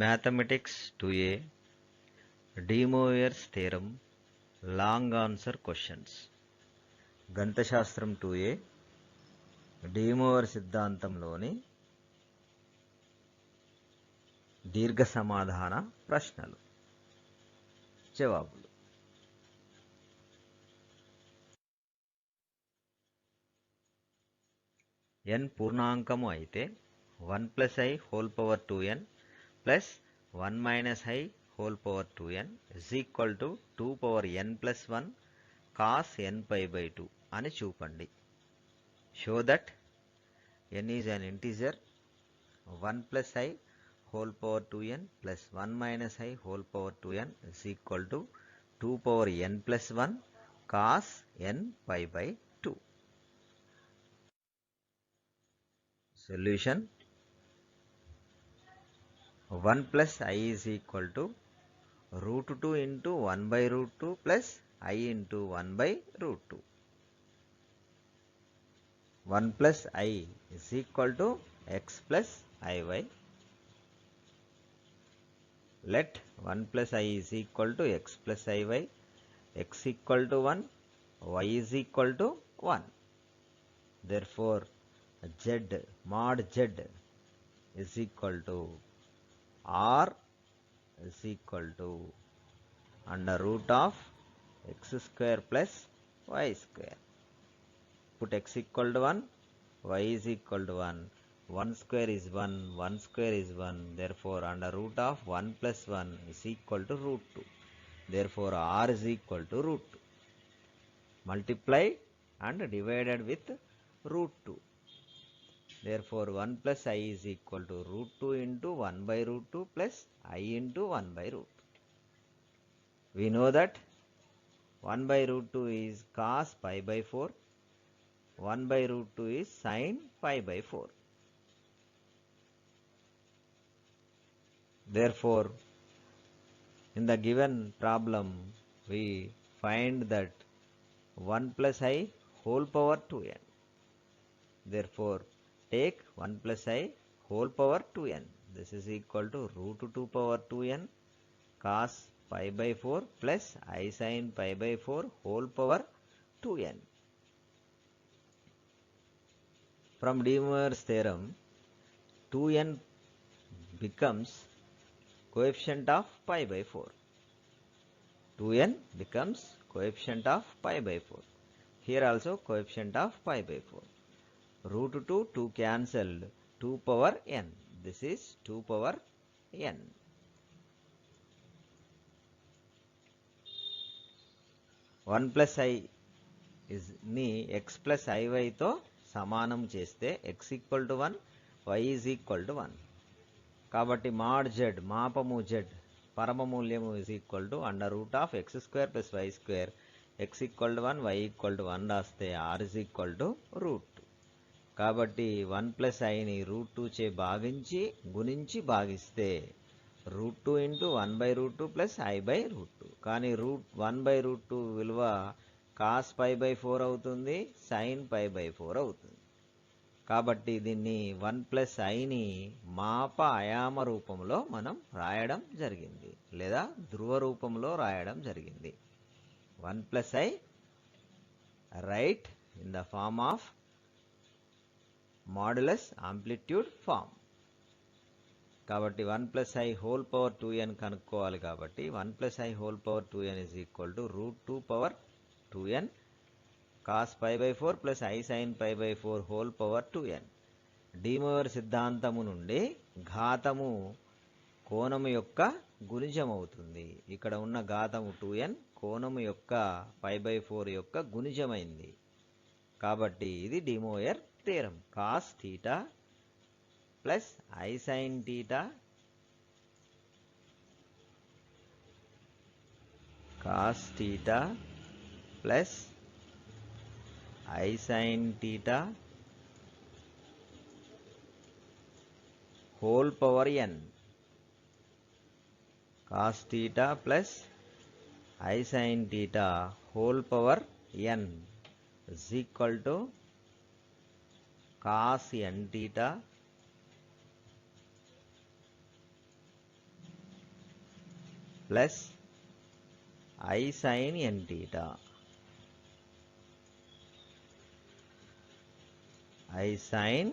Mathematics 2A, De Moivre's theorem, long answer questions. గణితశాస్త్రం 2A, De Moivre సిద్ధాంతంలోని దీర్ఘ సమాధాన ప్రశ్నలు, జవాబులు. n పూర్ణాంకము అయితే 1 + i whole power 2n plus 1 - i whole power 2n is equal to 2 power n plus 1 cos n/2 అని చూపండి. Show that n is an integer. 1 + i whole power 2n plus 1 - i whole power 2n is equal to 2 power n plus 1 cos n/2. Solution: 1 plus i is equal to √2 into 1/√2 plus i into 1/√2. 1 plus i is equal to x plus iy. Let 1 plus i is equal to x plus iy, x equal to 1, y is equal to 1. Therefore, z mod z is equal to r is equal to under root of x square plus y square. Put x equal to 1, y is equal to 1, 1 square is 1, 1 square is 1. Therefore, under root of 1 plus 1 is equal to √2. Therefore, r is equal to √2. Multiply and divided with √2. Therefore, 1 plus i is equal to √2 into 1/√2 plus i into 1/√2. We know that 1/√2 is cos pi/4, 1/√2 is sin pi/4. Therefore, in the given problem, we find that 1 plus i whole power 2n. Therefore, take 1 plus i whole power 2n. This is equal to √2 power 2n cos pi/4 plus I sin pi/4 whole power 2n. From De Moivre's theorem, 2n becomes coefficient of pi/4. 2n becomes coefficient of pi/4. Here also coefficient of pi/4. √2 2 cancelled, 2 power n. This is 2 power n. One plus i is ni x plus iy తో సమానం చేస్తే x equal to 1, y is equal to 1. కాబట్టి mod z మాపము z పరమమూల్యము is equal to under root of x square plus y square. x equal to 1, y equal to 1 రాస్తే r is equal to √2. కాబట్టి 1 plus iని √2 చే భాగించి గుణించి భాగిస్తే √2 into 1/√2 plus i/√2. కానీ 1/√2 విలువ cos pi/4 అవుతుంది, sin pi/4 అవుతుంది. కాబట్టి దీన్ని 1 plus iని మాప అయామ రూపంలో మనం రాయడం జరిగింది, లేదా ధ్రువ రూపంలో రాయడం జరిగింది. 1 plus i write in the form of modulus amplitude form. కాబట్టి 1 plus i whole power 2n కనుక్కోవాలి. కాబట్టి 1 plus i whole power 2n is equal to √2 power 2n cos pi/4 plus I sin pi/4 whole power 2n. De Moivre సిద్ధాంతము నుండి ఘాతము కోణము యొక్క గుణిజం అవుతుంది. ఇక్కడ ఉన్న ఘాతము 2n కోణము యొక్క pi/4 యొక్క గుణిజమైంది. కాబట్టి ఇది De Moivre theorem. cos θ plus I sin θ cos θ plus I sin θ whole power n. cos θ plus I sin θ whole power n is equal to cos n θ plus I sin n theta. I sin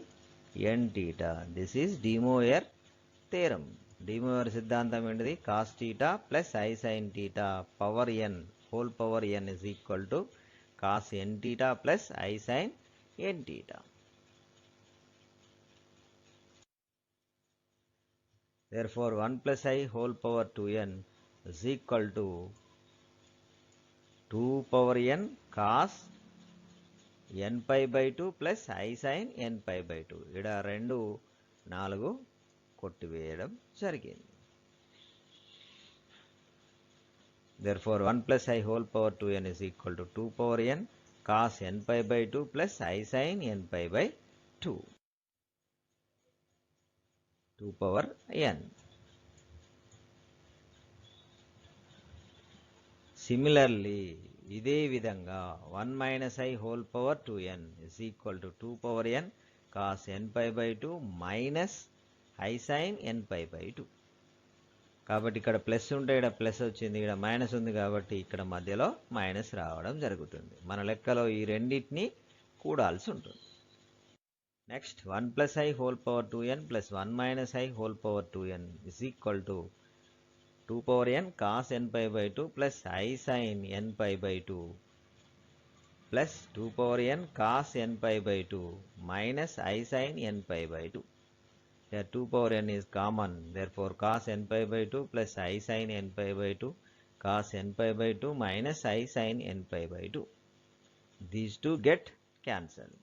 n theta. This is De Moivre theorem. De Moivre సిద్ధాంతం ఏంటిది? cos theta plus I sin theta power n whole power n is equal to cos n theta plus I sin n theta. Therefore 1 plus I whole power 2n is equal to 2 power n cos n pi by 2 plus I sin n pi by 2. ఇక్కడ 2 4 కొట్టివేయడం జరిగింది. Therefore 1 plus I whole power 2n is equal to 2 power n cos n pi by 2 plus I sin n pi by 2. 2 power n. Similarly, ఇదే విధంగా 1 minus I whole power 2n is equal to 2 power n cos n pi by 2 minus I sin n pi by 2. కాబట్టి ఇక్కడ plus ఉంటే ఇక్కడ plus వచ్చింది, ఇక్కడ minus ఉంది కాబట్టి ఇక్కడ మధ్యలో మైనస్ రావడం జరుగుతుంది. మన లెక్కలో ఈ రెండింటిని కూడాల్సి ఉంటుంది. Next 1 plus I whole power 2n plus 1 minus I whole power 2n is equal to 2 power n cos n pi by 2 plus I sin n pi by 2 plus 2 power n cos n pi by 2 minus I sin n pi by 2. Here 2 power n is common, therefore cos n pi by 2 plus I sin n pi by 2 cos n pi by 2 minus I sin n pi by 2. These two get cancelled.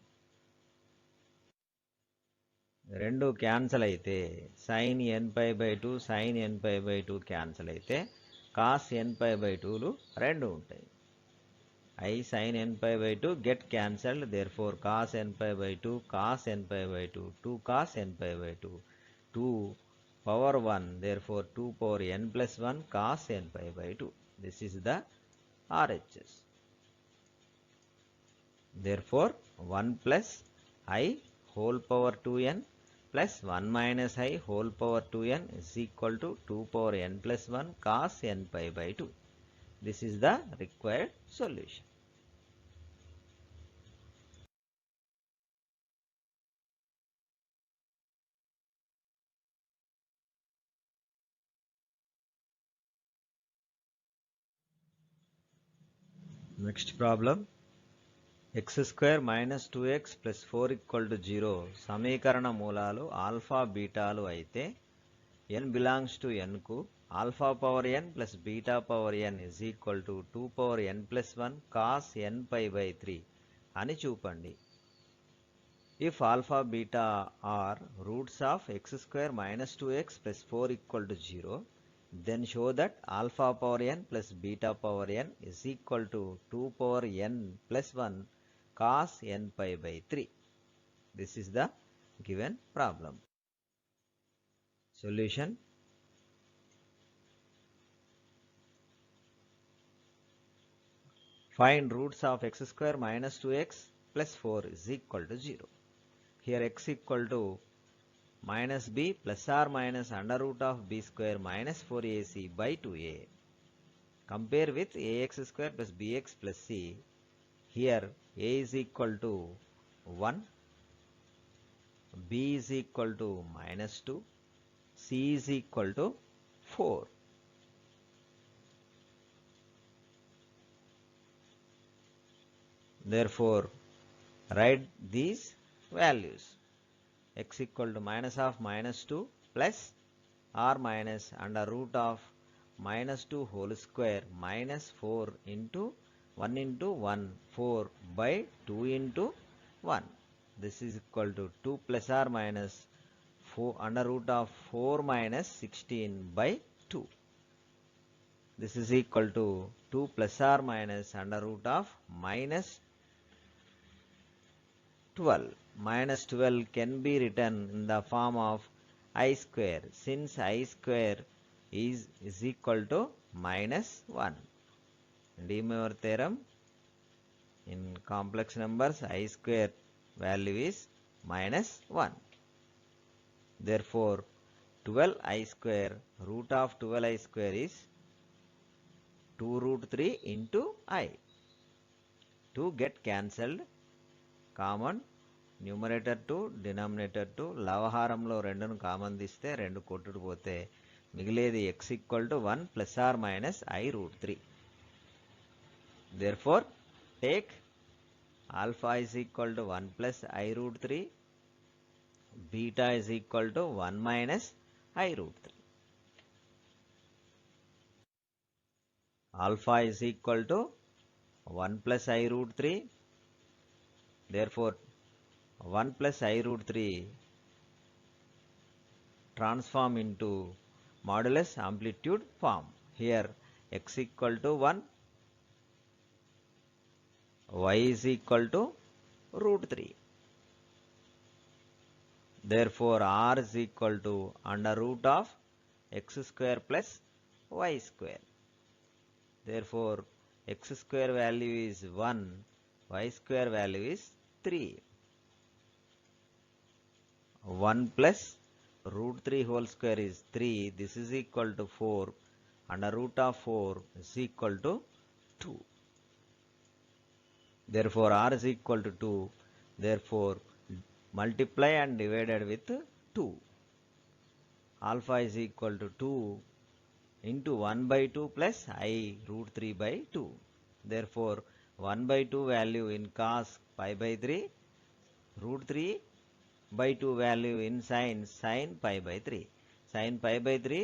రెండు cancel అయితే sin n pi by 2 sin n pi by 2 cancel అయితే cos n pi by 2లు రెండు ఉంటాయి. I sin n pi by 2 get cancelled, therefore cos n pi by 2 cos n pi by 2 2 cos n pi by 2 2 power 1, therefore 2 power n plus 1 cos n pi by 2. This is the RHS. Therefore 1 plus I whole power 2n plus 1 minus I whole power 2n is equal to 2 power n plus 1 cos n pi by 2. This is the required solution. Next problem. x square minus 2x plus 4 equal to 0 సమీకరణ మూలాలు alpha బీటాలు అయితే n belongs to n కు alpha power n plus beta power n is equal to 2 power n plus 1 cos n pi by 3 అని చూపండి. If alpha beta are roots of x square minus 2x plus 4 equal to 0, then show that alpha power n plus beta power n is equal to 2 power n plus 1 cos n pi by 3. This is the given problem. Solution. Find roots of x square minus 2x plus 4 is equal to 0. Here x equal to minus b plus or minus under root of b square minus 4ac by 2a. Compare with ax square plus bx plus c. Here a is equal to 1, b is equal to minus 2, c is equal to 4. Therefore, write these values. X equal to minus of minus 2 plus or minus under root of minus 2 whole square minus 4 into 1 into 1 4 by 2 into 1. This is equal to 2 plus or minus 4 under root of 4 minus 16 by 2. This is equal to 2 plus or minus under root of minus 12. Minus 12 can be written in the form of I square, since I square is equal to minus 1. De Moivre theorem, in complex numbers I square value is minus 1. Therefore 12 I square root of 12 I square is 2 root 3 into I. 2 get cancelled. Common numerator 2 denominator 2 లవహారంలో రెండును common తీస్తే రెండు కొట్టుడు పోతే మిగిలేది x equal to 1 plus or minus I root 3. therefore take alpha is equal to 1 plus I root 3, beta is equal to 1 minus I root 3. Alpha is equal to 1 plus I root 3, therefore 1 plus I root 3 transform into modulus amplitude form. Here x equal to 1, y is equal to root 3. Therefore r is equal to under root of x square plus y square. Therefore x square value is 1, y square value is 3. 1 plus root 3 whole square is 3. This is equal to 4. Under root of 4 is equal to 2. Therefore r is equal to 2. Therefore multiply and divided with 2. Alpha is equal to 2 into 1 by 2 plus I root 3 by 2. Therefore 1 by 2 value in cos pi by 3, root 3 by 2 value in sin pi by 3. Sin pi by 3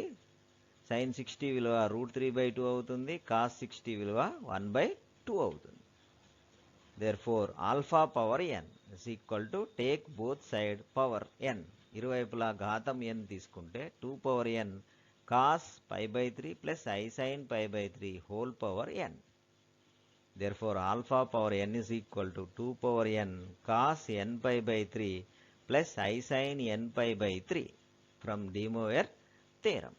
sin 60 విలువ root 3 by 2 అవుతుంది, cos 60 విలువ 1 by 2 అవుతుంది. Therefore alpha power n is equal to take both side power n. ఇరువైపులా ఘాతం n తీసుకుంటే 2 power n cos pi by 3 plus I sin pi by 3 whole power n. Therefore alpha power n is equal to 2 power n cos n pi by 3 plus I sin n pi by 3 from De Moivre theorem.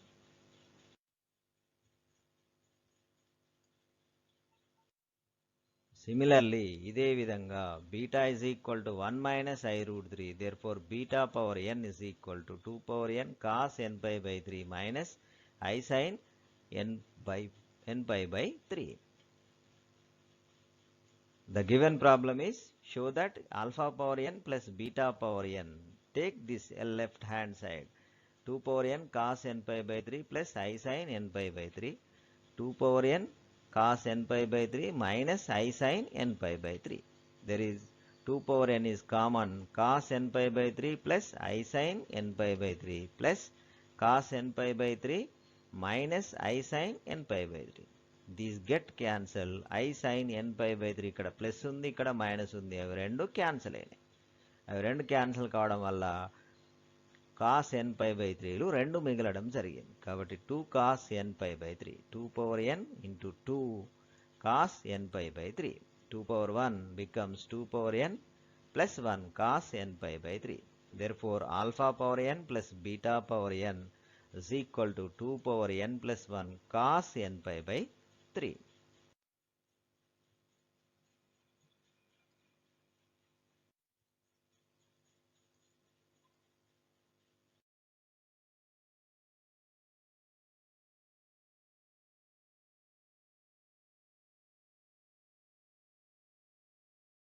Similarly, ఇదే విధంగా beta is equal to 1 minus I root 3. Therefore beta power n is equal to 2 power n cos n pi by 3 minus I sin n pi by 3. The given problem is show that alpha power n plus beta power n. Take this left hand side. 2 power n cos n pi by 3 plus I sin n pi by 3. 2 power n cos n pi by 3 minus I sin n pi by 3. There is 2 power n is common. Cos n pi by 3 plus I sin n pi by 3 plus cos n pi by 3 minus I sin n pi by 3. These get cancel. I sin n pi by 3 ఇక్కడ plus ఉంది, ఇక్కడ minus ఉంది, అవి రెండు cancel అయినాయి. అవి రెండు cancel కావడం వల్ల cos n pi by 3లు రెండు మిగలడం జరిగింది. కాబట్టి 2 cos n pi by 3, 2 power n into 2 cos n pi by 3. 2 power 1 becomes 2 power n plus 1 cos n pi by 3. Therefore alpha power n plus beta power n is equal to 2 power n plus 1 cos n pi by 3.